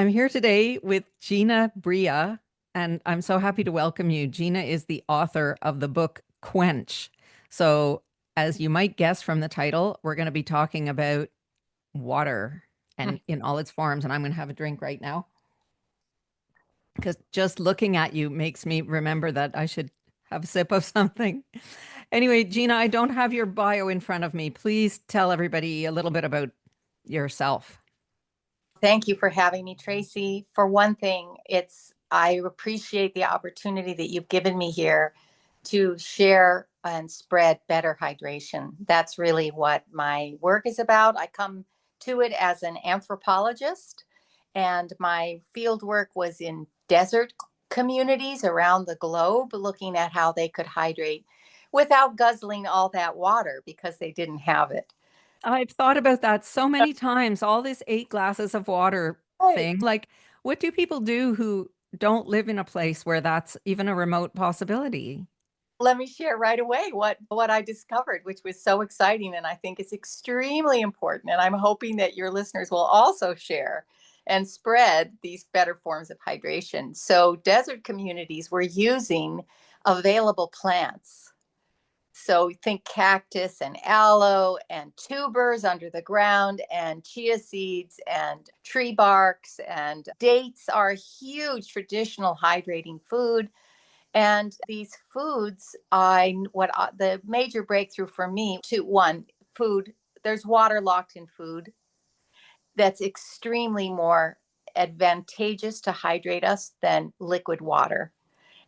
I'm here today with Gina Bria, and I'm so happy to welcome you. Gina is the author of the book Quench. So, as you might guess from the title, we're going to be talking about water and in all its forms. And I'm going to have a drink right now because just looking at you makes me remember that I should have a sip of something. Anyway, Gina, I don't have your bio in front of me. Please tell everybody a little bit about yourself. Thank you for having me, Tracy. For one thing, I appreciate the opportunity that you've given me here to share and spread better hydration. That's really what my work is about. I come to it as an anthropologist, and my field work was in desert communities around the globe, looking at how they could hydrate without guzzling all that water because they didn't have it. I've thought about that so many times, all this 8 glasses of water Right. thing. Like, what do people do who don't live in a place where that's even a remote possibility? Let me share right away what I discovered, which was so exciting and I think is extremely important. And I'm hoping that your listeners will also share and spread these better forms of hydration. So, desert communities were using available plants. So, think cactus and aloe and tubers under the ground and chia seeds and tree barks, and dates are a huge traditional hydrating food. And these foods, the major breakthrough for me, to one, food, there's water locked in food that's extremely more advantageous to hydrate us than liquid water.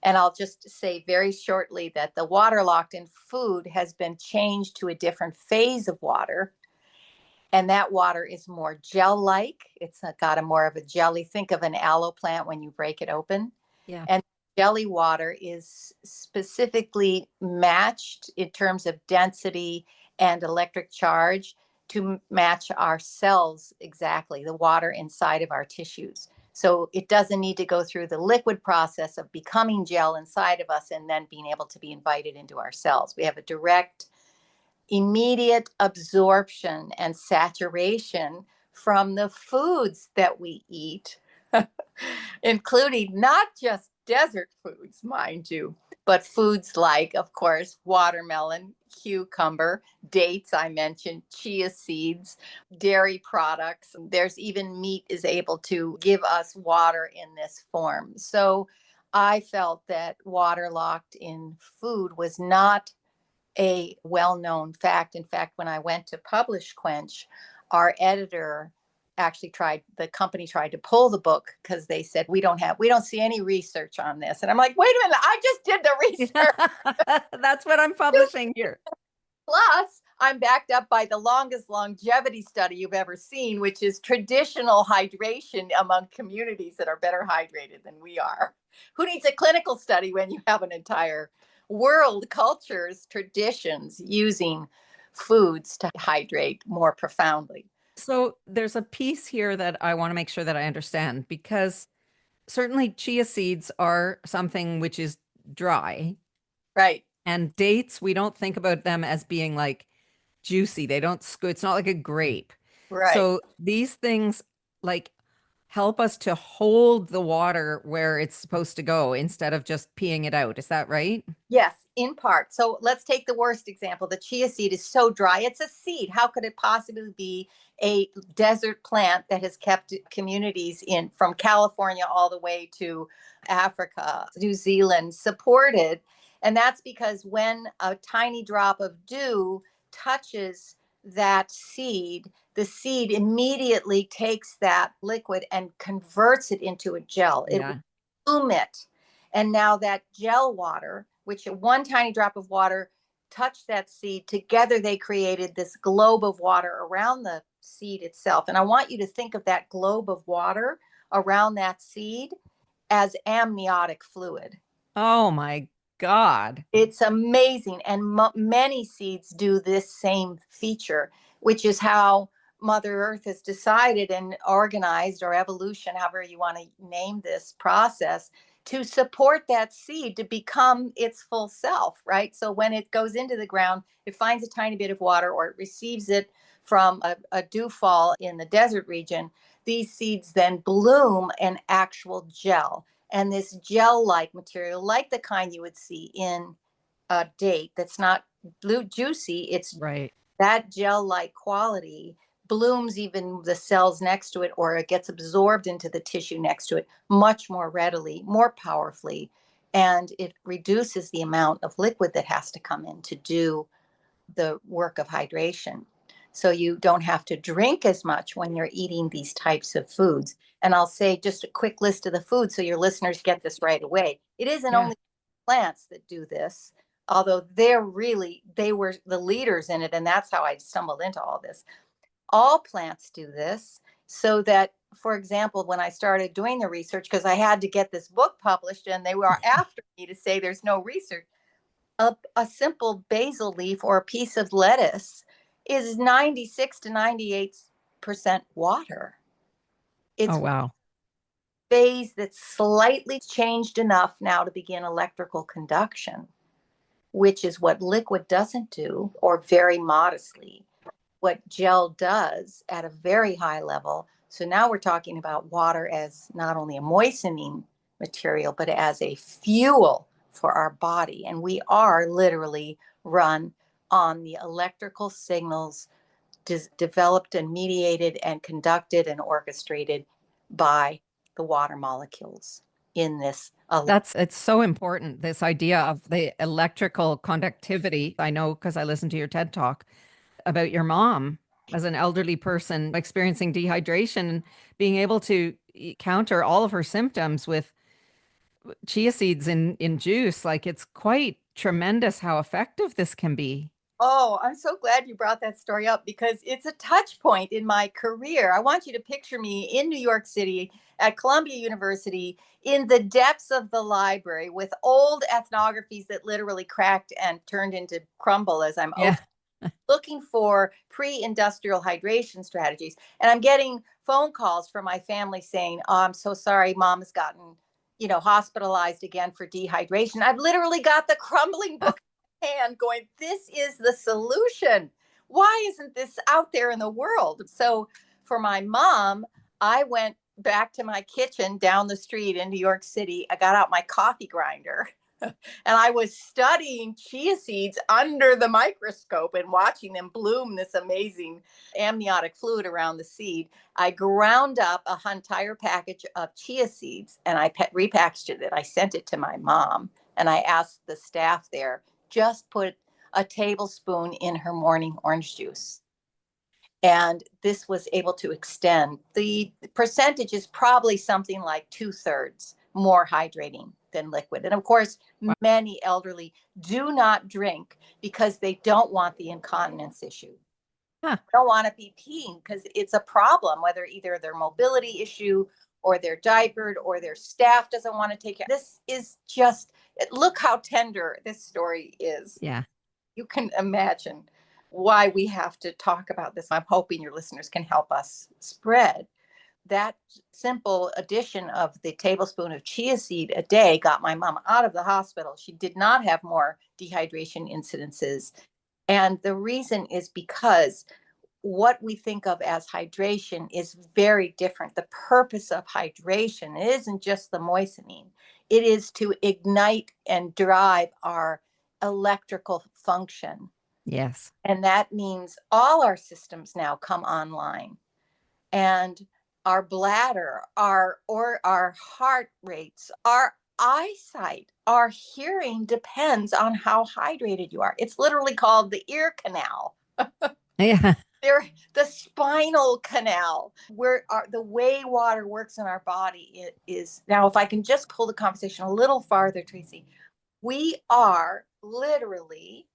And I'll just say very shortly that the water locked in food has been changed to a different phase of water. And that water is more gel like. It's got a more of a jelly. Think of an aloe plant when you break it open. Yeah. And jelly water is specifically matched in terms of density and electric charge to match our cells exactly, the water inside of our tissues. So it doesn't need to go through the liquid process of becoming gel inside of us and then being able to be invited into our cells. We have a direct, immediate absorption and saturation from the foods that we eat, including not just desert foods, mind you, but foods like, of course, watermelon, cucumber, dates, I mentioned, chia seeds, dairy products. There's even meat is able to give us water in this form. So I felt that water locked in food was not a well-known fact. In fact, when I went to publish Quench, our editor actually the company tried to pull the book because they said we don't see any research on this. And I'm like, wait a minute, I just did the research. That's what I'm publishing here. Plus, I'm backed up by the longest longevity study you've ever seen, which is traditional hydration among communities that are better hydrated than we are. Who needs a clinical study when you have an entire world, cultures, traditions using foods to hydrate more profoundly? So there's a piece here that I want to make sure that I understand because certainly chia seeds are something which is dry, Right, and dates, we don't think about them as being like juicy. They don't, it's not like a grape. right. So these things like help us to hold the water where it's supposed to go instead of just peeing it out. Is that right? Yes, in part. So let's take the worst example. The chia seed is so dry. It's a seed. How could it possibly be a desert plant that has kept communities in from California all the way to Africa, New Zealand supported? And that's because when a tiny drop of dew touches that seed, the seed immediately takes that liquid and converts it into a gel. It will Yeah. bloom it. And now that gel water, which one tiny drop of water touched that seed, together they created this globe of water around the seed itself. And I want you to think of that globe of water around that seed as amniotic fluid. Oh my God. It's amazing. And many seeds do this same feature, which is how Mother Earth has decided and organized, or evolution, however you want to name this process, to support that seed to become its full self, right? So when it goes into the ground, it finds a tiny bit of water or it receives it from a dew fall in the desert region. these seeds then bloom an actual gel. And this gel-like material, like the kind you would see in a date that's not blue juicy, it's Right. that gel-like quality blooms even the cells next to it, or it gets absorbed into the tissue next to it much more readily, more powerfully, and it reduces the amount of liquid that has to come in to do the work of hydration. So you don't have to drink as much when you're eating these types of foods. And I'll say just a quick list of the foods so your listeners get this right away. It isn't Yeah. only plants that do this, although they were the leaders in it. And that's how I stumbled into all this. All plants do this, so that, for example, when I started doing the research, because I had to get this book published and they were after me to say there's no research, a simple basil leaf or a piece of lettuce is 96 to 98% water. Oh, It's wow. phase that's slightly changed enough now to begin electrical conduction, which is what liquid doesn't do, or very modestly. What gel does at a very high level. So now we're talking about water as not only a moistening material, but as a fuel for our body. And we are literally run on the electrical signals developed and mediated and conducted and orchestrated by the water molecules in this. It's so important, this idea of the electrical conductivity. I know because I listened to your TED talk about your mom as an elderly person experiencing dehydration and being able to counter all of her symptoms with chia seeds in juice. Like it's quite tremendous how effective this can be. Oh, I'm so glad you brought that story up because it's a touch point in my career. I want you to picture me in New York City at Columbia University in the depths of the library with old ethnographies that literally cracked and turned into crumble as I'm Yeah. looking for pre-industrial hydration strategies. And I'm getting phone calls from my family saying, "Oh, I'm so sorry, mom has gotten, hospitalized again for dehydration." I've literally got the crumbling book in hand going, this is the solution. Why isn't this out there in the world? So for my mom, I went back to my kitchen down the street in New York City. I got out my coffee grinder and I was studying chia seeds under the microscope and watching them bloom this amazing amniotic fluid around the seed. I ground up a entire package of chia seeds and I repackaged it. I sent it to my mom and I asked the staff there, just put a tablespoon in her morning orange juice. And this was able to extend. The percentage is probably something like 2/3 more hydrating than liquid. And of course, Wow. many elderly do not drink because they don't want the incontinence issue. Huh. Don't want to be peeing because it's a problem, whether either their mobility issue or they're diapered or their staff doesn't want to take care. This is just, look how tender this story is. Yeah. You can imagine why we have to talk about this. I'm hoping your listeners can help us spread. That simple addition of the tablespoon of chia seed a day got my mom out of the hospital. She did not have more dehydration incidences. And the reason is because what we think of as hydration is very different. The purpose of hydration isn't just the moistening, it is to ignite and drive our electrical function. Yes. And that means all our systems now come online. And our bladder, our heart rates, our eyesight, our hearing depends on how hydrated you are. It's literally called the ear canal. Yeah. They're the spinal canal, where the way water works in our body is. Now, if I can just pull the conversation a little farther, Tracy, we are literally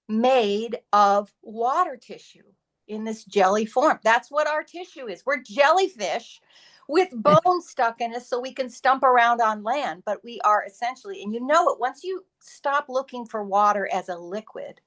made of water tissue in this jelly form. That's what our tissue is. We're jellyfish with bones stuck in us so we can stump around on land, but we are essentially, and you know it, once you stop looking for water as a liquid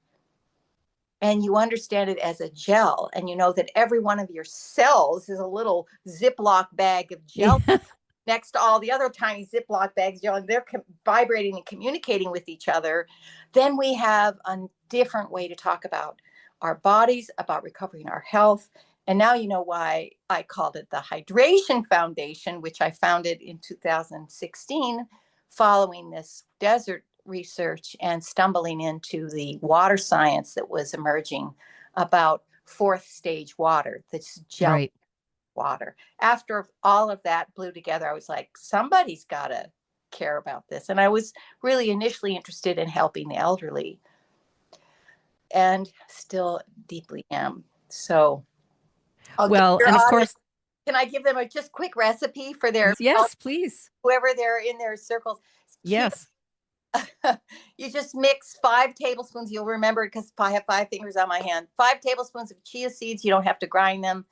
and you understand it as a gel, and you know that every one of your cells is a little Ziploc bag of gel Yeah. next to all the other tiny Ziploc bags, and they're vibrating and communicating with each other, then we have a different way to talk about our bodies, about recovering our health, And now you know why I called it the Hydration Foundation, which I founded in 2016 following this desert research and stumbling into the water science that was emerging about fourth stage water, this gel Right. water. After all of that blew together, I was like, somebody's got to care about this. And I was really initially interested in helping the elderly and still deeply am. So I'll give Well, your and of audience, course, can I give them a just quick recipe for their, yes, please. whoever they're in their circles? Chia, Yes. you just mix 5 tablespoons. You'll remember it because I have 5 fingers on my hand. 5 tablespoons of chia seeds. You don't have to grind them.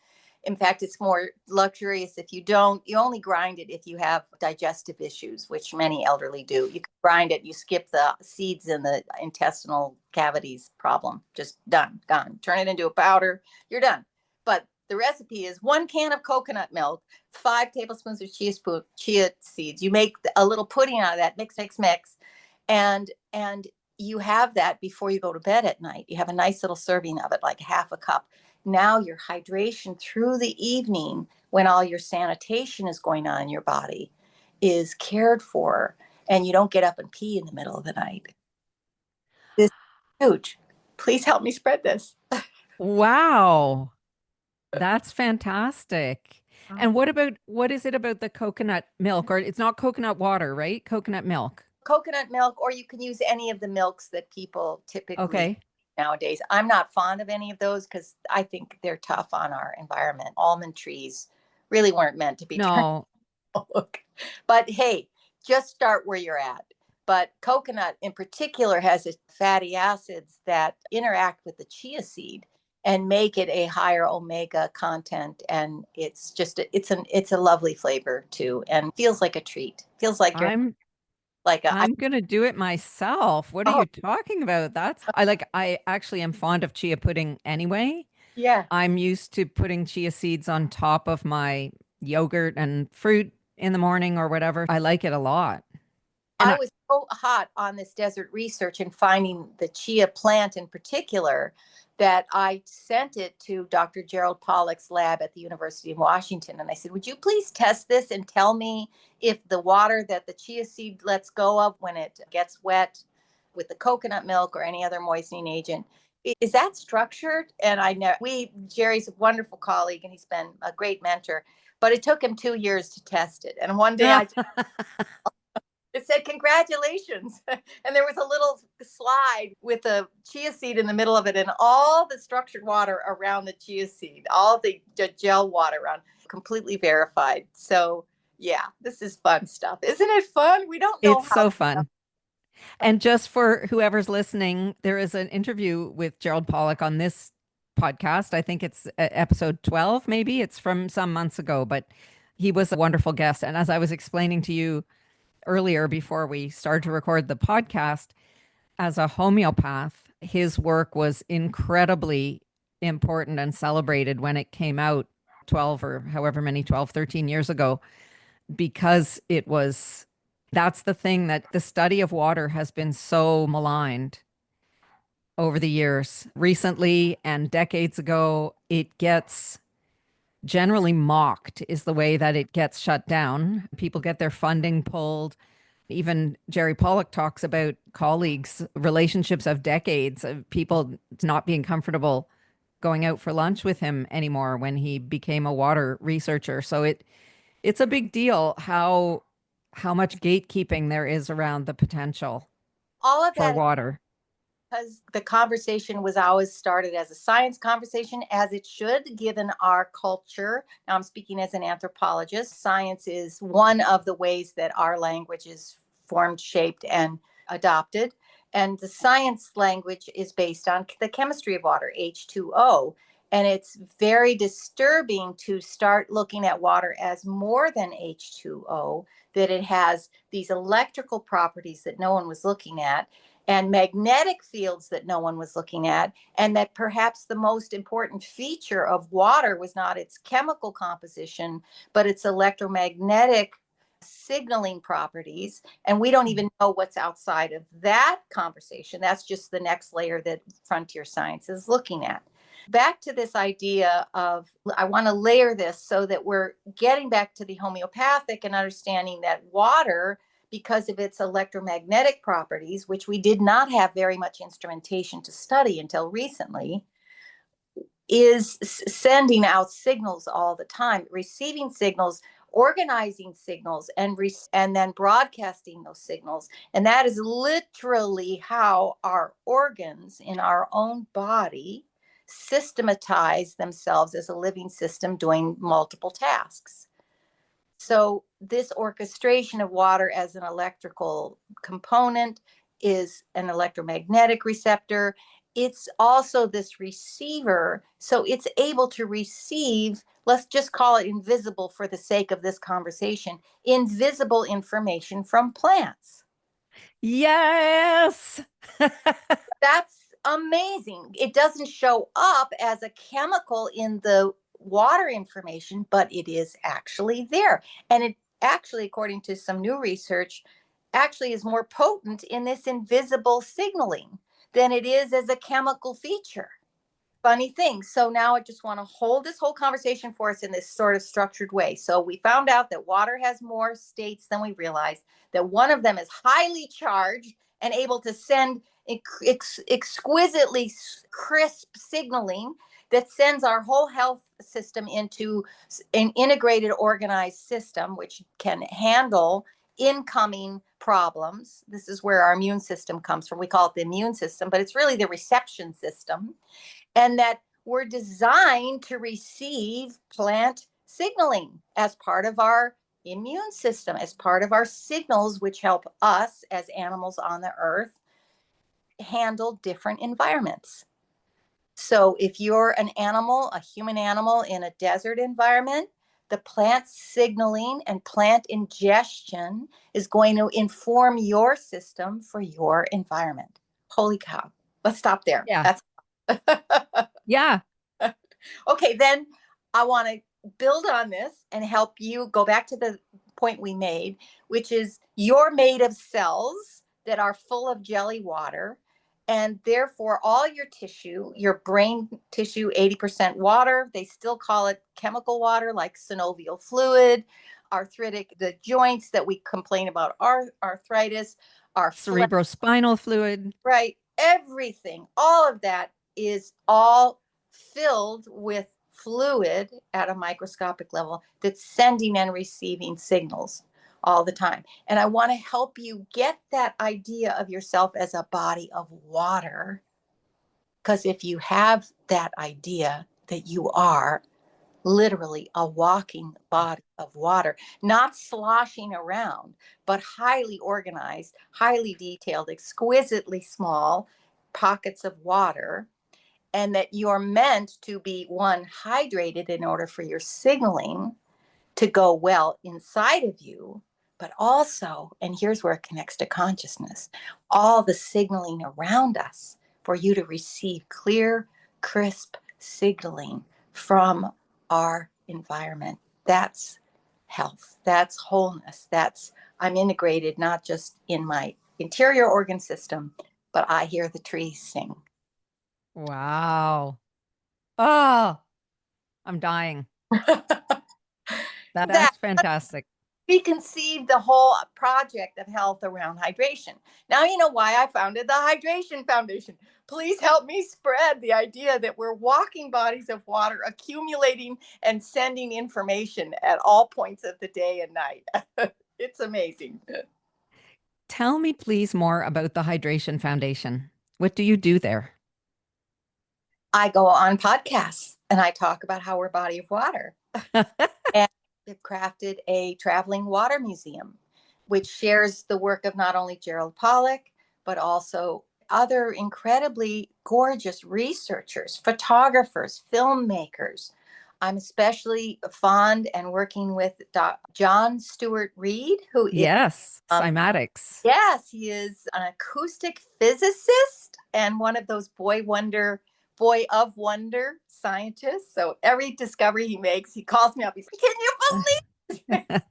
In fact, it's more luxurious if you don't. You only grind it if you have digestive issues, which many elderly do. You can grind it. You skip the seeds in the intestinal cavities problem. Just done, gone. Turn it into a powder. You're done. But the recipe is 1 can of coconut milk, 5 tablespoons of chia seeds. You make a little pudding out of that. Mix, mix, mix, and you have that before you go to bed at night. You have a nice little serving of it, like half a cup. Now your hydration through the evening, when all your sanitation is going on in your body, is cared for, and you don't get up and pee in the middle of the night. This is huge. Please help me spread this. Wow. That's fantastic. And what is it about the coconut milk? Or it's not coconut water, right? Coconut milk. Coconut milk, or you can use any of the milks that people typically Okay. nowadays. I'm not fond of any of those because I think they're tough on our environment. Almond trees really weren't meant to be turned. No, But hey, just start where you're at. But coconut in particular has fatty acids that interact with the chia seed and make it a higher omega content, and it's just it's a lovely flavor too, and feels like a treat. Feels like you're I'm like a I'm gonna do it myself. What are oh you talking about? I actually am fond of chia pudding anyway. yeah. I'm used to putting chia seeds on top of my yogurt and fruit in the morning or whatever. I like it a lot. And I was so hot on this desert research and finding the chia plant in particular that I sent it to Dr. Gerald Pollack's lab at the University of Washington. And I said, would you please test this and tell me if the water that the chia seed lets go of when it gets wet with the coconut milk or any other moistening agent, is that structured? And I know Jerry's a wonderful colleague and he's been a great mentor, but it took him 2 years to test it. And one day it said, congratulations. And there was a little slide with a chia seed in the middle of it and all the structured water around the chia seed, all the gel water around, completely verified. So, yeah, this is fun stuff. Isn't it fun? We don't know it's how. so fun. And just for whoever's listening, there is an interview with Gerald Pollack on this podcast. I think it's episode 12, maybe. It's from some months ago, but he was a wonderful guest. And as I was explaining to you earlier before we started to record the podcast, as a homeopath, his work was incredibly important and celebrated when it came out 12 or however many, 12, 13 years ago, because it was, that's the thing, that the study of water has been so maligned over the years. Recently and decades ago, it gets generally mocked, is the way that it gets shut down. People get their funding pulled. Even Jerry Pollack talks about colleagues, relationships of decades of people not being comfortable going out for lunch with him anymore when he became a water researcher. So it's a big deal how much gatekeeping there is around the potential All of for that water. because the conversation was always started as a science conversation, as it should, given our culture. Now, I'm speaking as an anthropologist. Science is one of the ways that our language is formed, shaped, and adopted. And the science language is based on the chemistry of water, H2O. And it's very disturbing to start looking at water as more than H2O, that it has these electrical properties that no one was looking at and magnetic fields that no one was looking at, and that perhaps the most important feature of water was not its chemical composition, but its electromagnetic signaling properties. And we don't even know what's outside of that conversation. That's just the next layer that frontier science is looking at. Back to this idea of, I want to layer this so that we're getting back to the homeopathic and understanding that water, because of its electromagnetic properties, which we did not have very much instrumentation to study until recently, is sending out signals all the time, receiving signals, organizing signals, and then broadcasting those signals. And that is literally how our organs in our own body systematize themselves as a living system doing multiple tasks. So this orchestration of water as an electrical component is an electromagnetic receptor. It's also this receiver. So it's able to receive, let's just call it invisible for the sake of this conversation, invisible information from plants. Yes. That's amazing. It doesn't show up as a chemical in the water information, but it is actually there. And it actually, according to some new research, actually is more potent in this invisible signaling than it is as a chemical feature. Funny thing. So now I just want to hold this whole conversation for us in this sort of structured way. So we found out that water has more states than we realized, that one of them is highly charged and able to send exquisitely crisp signaling that sends our whole health system into an integrated, organized system, which can handle incoming problems. This is where our immune system comes from. We call it the immune system, but it's really the reception system, and that we're designed to receive plant signaling as part of our immune system, as part of our signals, which help us as animals on the earth handle different environments. So if you're an animal, a human animal in a desert environment, the plant signaling and plant ingestion is going to inform your system for your environment. Holy cow. Let's stop there. Yeah. That's Yeah. okay, then I want to build on this and help you go back to the point we made, which is you're made of cells that are full of jelly water. And therefore, all your tissue, your brain tissue, 80% water, they still call it chemical water, like synovial fluid, arthritic, the joints that we complain about, arthritis, our flesh, Cerebrospinal fluid. right? Everything, all of that is all filled with fluid at a microscopic level that's sending and receiving signals all the time. And I want to help you get that idea of yourself as a body of water. Because if you have that idea that you are literally a walking body of water, not sloshing around, but highly organized, highly detailed, exquisitely small pockets of water, and that you're meant to be one, hydrated in order for your signaling to go well inside of you, but also, and here's where it connects to consciousness, all the signaling around us for you to receive clear, crisp signaling from our environment. That's health. That's wholeness. That's, I'm integrated not just in my interior organ system, but I hear the trees sing. Wow. Oh, I'm dying. That That's fantastic. we conceived the whole project of health around hydration. Now you know why I founded the Hydration Foundation. Please help me spread the idea that we're walking bodies of water, accumulating and sending information at all points of the day and night. It's amazing. Tell me, please, more about the Hydration Foundation. What do you do there? I go on podcasts and I talk about how we're a body of water. And we've crafted a traveling water museum, which shares the work of not only Gerald Pollack, but also other incredibly gorgeous researchers, photographers, filmmakers. I'm especially fond and working with John Stewart Reed, who is, Yes, um, cymatics. yes, he is an acoustic physicist and one of those boy of wonder scientists. So every discovery he makes, he calls me up. He's like, "Can you believe?"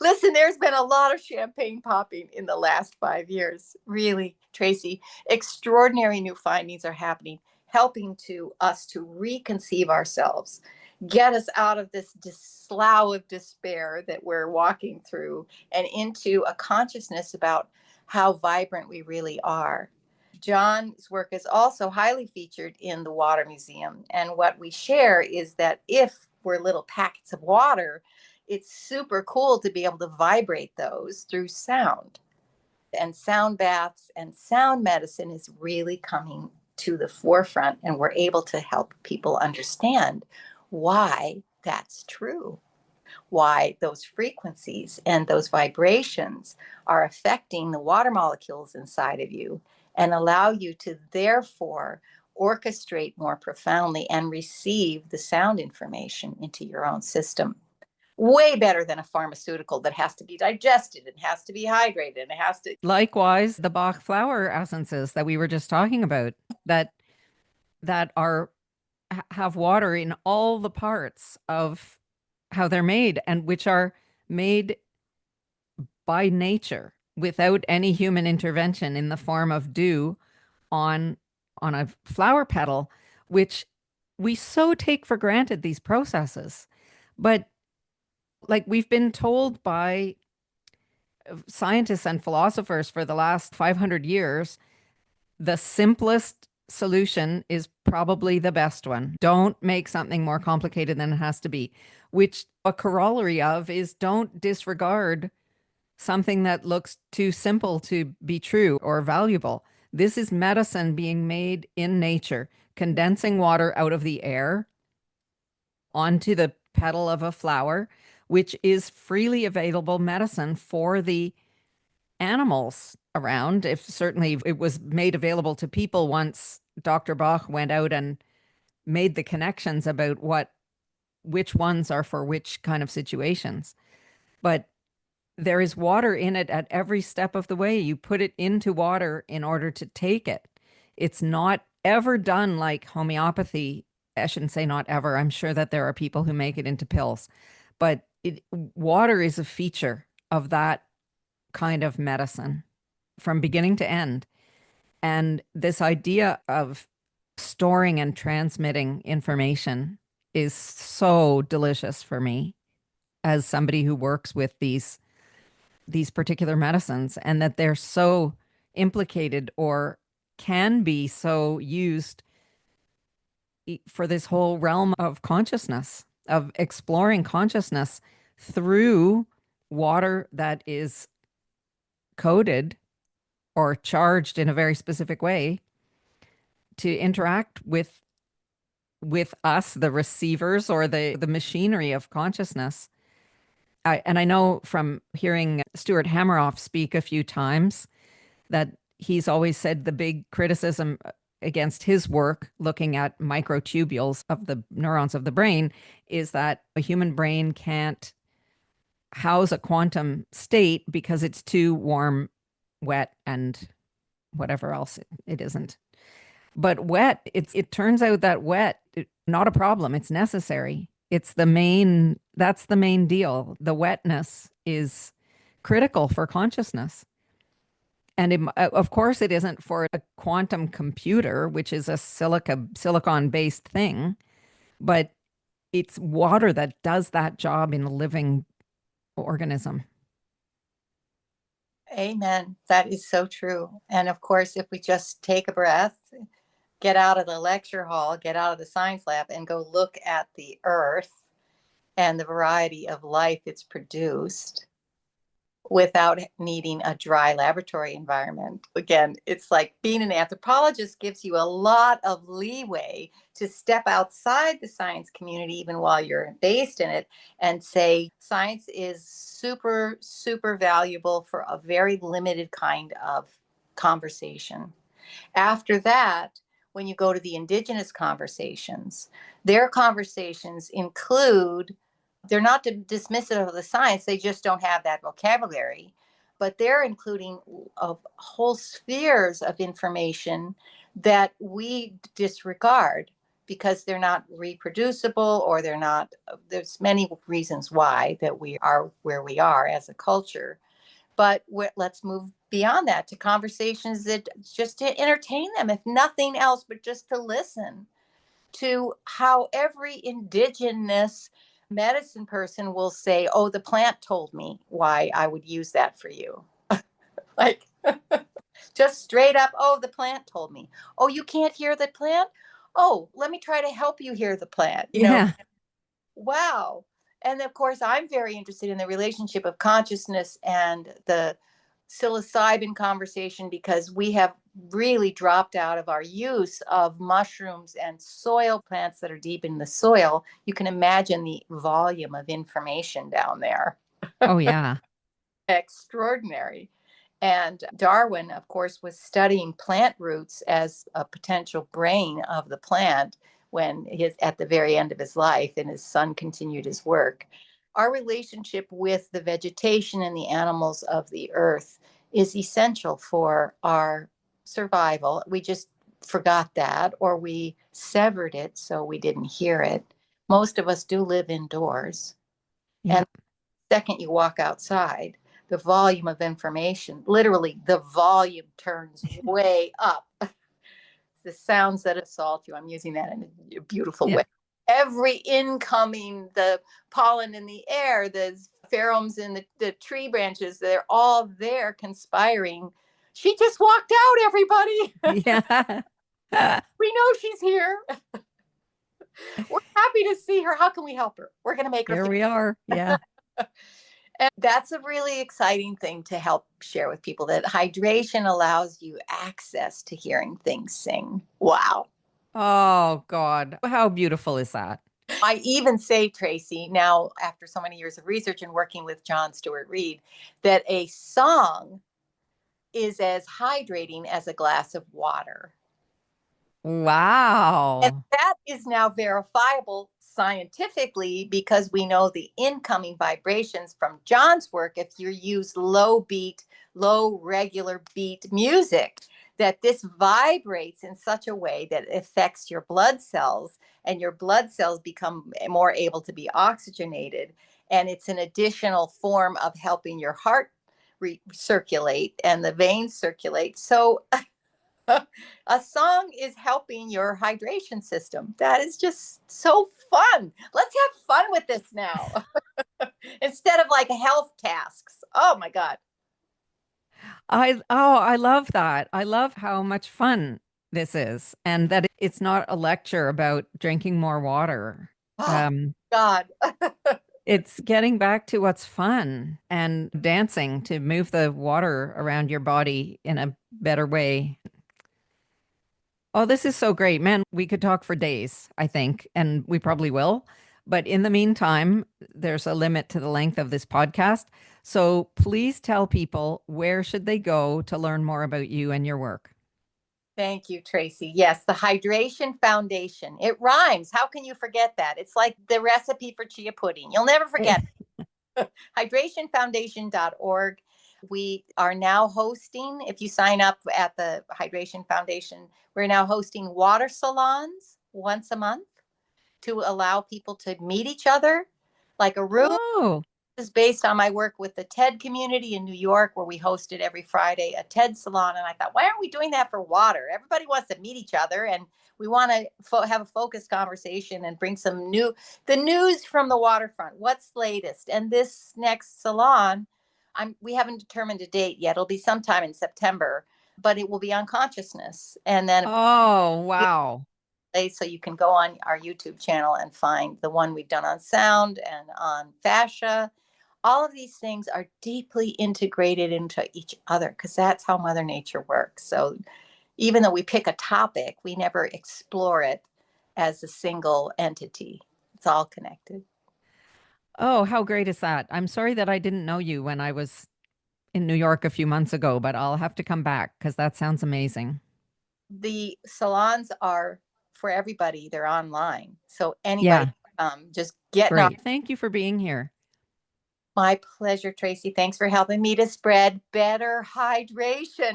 Listen, there's been a lot of champagne popping in the last 5 years. Really, Tracy, extraordinary new findings are happening. helping to us to reconceive ourselves, get us out of this slough of despair that we're walking through and into a consciousness about how vibrant we really are. John's work is also highly featured in the Water Museum. And what we share is that if we're little packets of water, it's super cool to be able to vibrate those through sound. And sound baths and sound medicine is really coming to the forefront, and we're able to help people understand why that's true, why those frequencies and those vibrations are affecting the water molecules inside of you and allow you to therefore orchestrate more profoundly and receive the sound information into your own system. Way better than a pharmaceutical that has to be digested and has to be hydrated and it has to. Likewise, the Bach flower essences that we were just talking about that that are have water in all the parts of how they're made, and which are made by nature without any human intervention in the form of dew on a flower petal, which we so take for granted these processes. But like we've been told by scientists and philosophers for the last 500 years, the simplest solution is probably the best one. Don't make something more complicated than it has to be, which a corollary of is don't disregard something that looks too simple to be true or valuable. This is medicine being made in nature, condensing water out of the air onto the petal of a flower, which is freely available medicine for the animals around. If certainly it was made available to people once Dr. Bach went out and made the connections about which ones are for which kind of situations. But there is water in it at every step of the way. You put it into water in order to take it. It's not ever done like homeopathy. I shouldn't say not ever. I'm sure that there are people who make it into pills, but water is a feature of that kind of medicine from beginning to end. And this idea of storing and transmitting information is so delicious for me as somebody who works with these particular medicines, and that they're so implicated or can be so used for this whole realm of consciousness, of exploring consciousness through water that is coded or charged in a very specific way to interact with us, the receivers or the machinery of consciousness. And I know from hearing Stuart Hameroff speak a few times that he's always said the big criticism against his work looking at microtubules of the neurons of the brain is that a human brain can't house a quantum state because it's too warm, wet, and whatever else it isn't. But wet, it turns out that wet, not a problem. It's necessary. That's the main deal. The wetness is critical for consciousness. And of course, it isn't for a quantum computer, which is a silicon-based thing, but it's water that does that job in a living organism. Amen. That is so true. And of course, if we just take a breath, get out of the lecture hall, get out of the science lab, and go look at the earth and the variety of life it's produced without needing a dry laboratory environment. Again, it's like being an anthropologist gives you a lot of leeway to step outside the science community, even while you're based in it, and say science is super, super valuable for a very limited kind of conversation. After that, when you go to the indigenous conversations, their conversations include, they're not dismissive of the science, they just don't have that vocabulary, but they're including whole spheres of information that we disregard because they're not reproducible, or they're not, there's many reasons why that we are where we are as a culture. But let's move beyond that to conversations that just to entertain them, if nothing else, but just to listen to how every indigenous medicine person will say, oh, the plant told me why I would use that for you. Like, just straight up, oh, the plant told me. Oh, you can't hear the plant? Oh, let me try to help you hear the plant. Yeah. Wow. And of course, I'm very interested in the relationship of consciousness and the psilocybin conversation, because we have really dropped out of our use of mushrooms and soil plants that are deep in the soil. You can imagine the volume of information down there. Oh, yeah. Extraordinary. And Darwin, of course, was studying plant roots as a potential brain of the plant when he's at the very end of his life and his son continued his work. Our relationship with the vegetation and the animals of the earth is essential for our survival. We just forgot that, or we severed it so we didn't hear it. Most of us do live indoors. Yeah. And the second you walk outside, the volume of information, literally the volume turns way up. The sounds that assault you, I'm using that in a beautiful Yeah. way. Every incoming, the pollen in the air, the pheromones in the tree branches, they're all there conspiring. She just walked out, everybody. Yeah. We know she's here. We're happy to see her. How can we help her? We're going to make her Here feel. we are. Yeah. And that's a really exciting thing to help share with people, that hydration allows you access to hearing things sing. Wow. Oh, God. How beautiful is that? I even say, Tracy, now after so many years of research and working with John Stewart Reed, that a song is as hydrating as a glass of water. And Wow. that is now verifiable scientifically, because we know the incoming vibrations from John's work, if you use low beat, low regular beat music, that this vibrates in such a way that it affects your blood cells, and your blood cells become more able to be oxygenated. And it's an additional form of helping your heart circulate and the veins circulate. So a song is helping your hydration system. That is just so fun. Let's have fun with this now instead of like health tasks. Oh my God. I love that. I love how much fun this is, and that it's not a lecture about drinking more water. Oh Um, God. it's getting back to what's fun and dancing to move the water around your body in a better way. Oh, this is so great. Man, we could talk for days, I think, and we probably will. But in the meantime, there's a limit to the length of this podcast. So please tell people, where should they go to learn more about you and your work? Thank you, Tracy. Yes, the Hydration Foundation. It rhymes. How can you forget that? It's like the recipe for chia pudding. You'll never forget. Hydrationfoundation.org. We are now hosting, if you sign up at the Hydration Foundation, we're now hosting water salons once a month to allow people to meet each other, like a room. Oh, Is based on my work with the TED community in New York, where we hosted every Friday a TED salon. And I thought, why aren't we doing that for water? Everybody wants to meet each other, and we want to have a focused conversation and bring the news from the waterfront. What's latest? And this next salon, we haven't determined a date yet. It'll be sometime in September, but it will be on consciousness. And then, of oh, course, wow. so you can go on our YouTube channel and find the one we've done on sound and on fascia. All of these things are deeply integrated into each other, because that's how Mother Nature works. So even though we pick a topic, we never explore it as a single entity. It's all connected. Oh, how great is that? I'm sorry that I didn't know you when I was in New York a few months ago, but I'll have to come back because that sounds amazing. The salons are for everybody, they're online. So anybody, Yeah, just getting on. great. Thank you for being here. My pleasure, Tracy. Thanks for helping me to spread better hydration.